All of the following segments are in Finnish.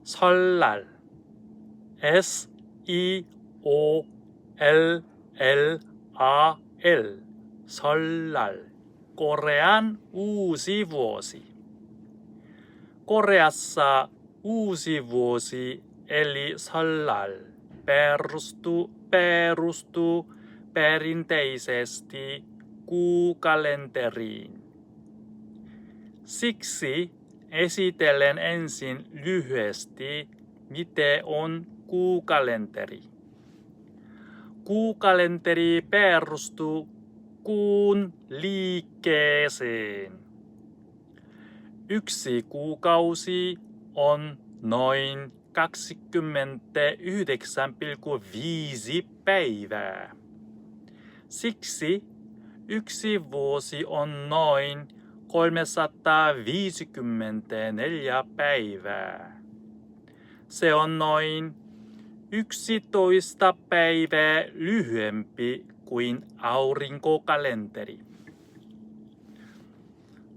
설날 SEOLLAR 설날 Korean uusi vuosi. Koreassa uusi vuosi eli 설날 perustuu perinteisesti kuukalenteriin. Siksi esitellen ensin lyhyesti, miten on kuukalenteri. Kuukalenteri perustuu kuun liikkeeseen. Yksi kuukausi on noin 29,5 päivää. Siksi yksi vuosi on noin 354 päivää. Se on noin 11 päivää lyhyempi kuin aurinkokalenteri.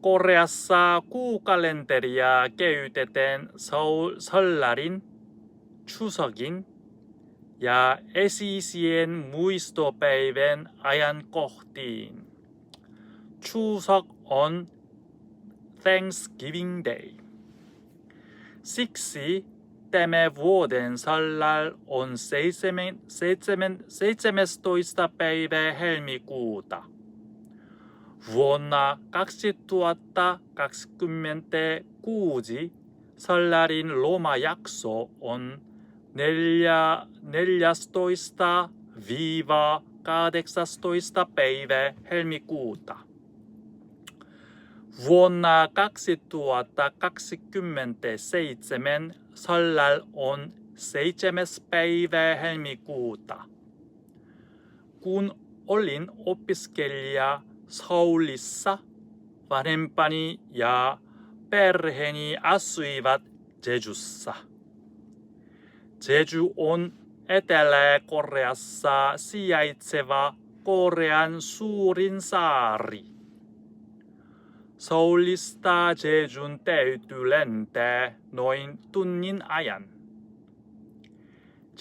Koreassa kuukalenteria käytetään 설날인, 추석인 ja esi-isien muistopäivän ajankohtiin. 추석 on Thanksgiving Day. Siksi tämä vuoden 설날 on 17. päivä helmikuuta. Vuonna 2026 설날인 lomajakso on 14–18 päivä helmikuuta. Vuonna 2027 설날 on 7. päivä helmikuuta. Kun olin opiskelija Seoulissa, vanhempani ja perheeni asuivat Jejussa. Jeju on Etelä-Koreassa sijaitseva Korean suurin saari. Seoulista Jejun täytyy lentää noin tunnin ajan.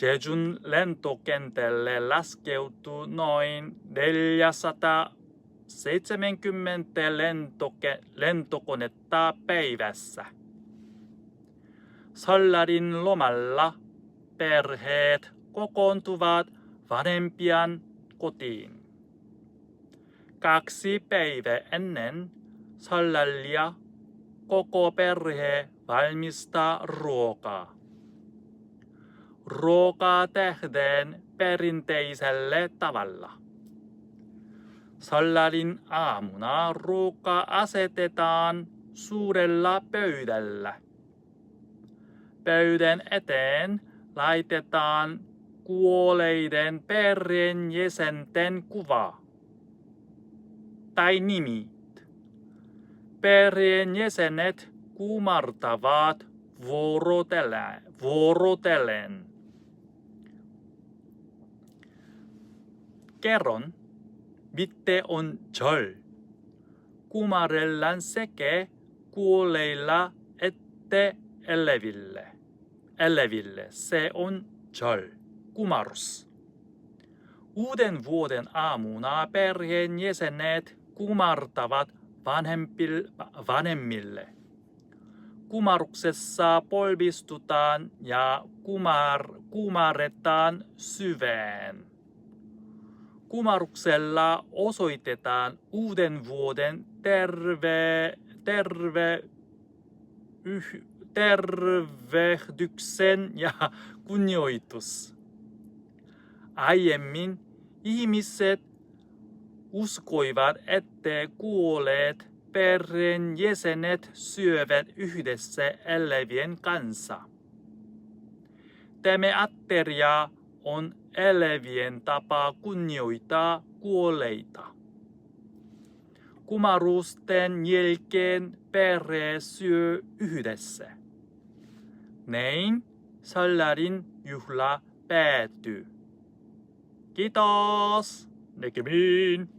Jejun lentokentälle laskeutuu noin 470 lentokonetta päivässä. 설날인 lomalla perheet kokoontuvat vanhempien kotiin. 2 päivää ennen 설날lia koko perhe valmistaa ruokaa. Ruokaa tehdään perinteisellä tavalla. 설날인 aamuna ruoka asetetaan suurella pöydällä. Pöydän eteen laitetaan kuolleiden perheenjäsenten kuva tai nimi. Perheenjäsenet kumartavat vuorotellen. Kerron, mitä on 절. Kumarellaan sekä kuolleilla että eläville. Se on 절, kumarus. Uuden vuoden aamuna perheenjäsenet kumartavat vanhemmille. Kumaruksessa polvistutaan ja kumarretaan syvään. Kumaruksella osoitetaan uuden vuoden tervehdyksen ja kunnioitus. Aiemmin ihmiset uskoivat, että kuolleet perheenjäsenet syövät yhdessä elävien kanssa. Tämä ateria on elävien tapa kunnioittaa kuolleita. Kumarusten jälkeen perhe syö yhdessä. Näin 설날인 juhla päättyy. Kiitos! Näkemiin!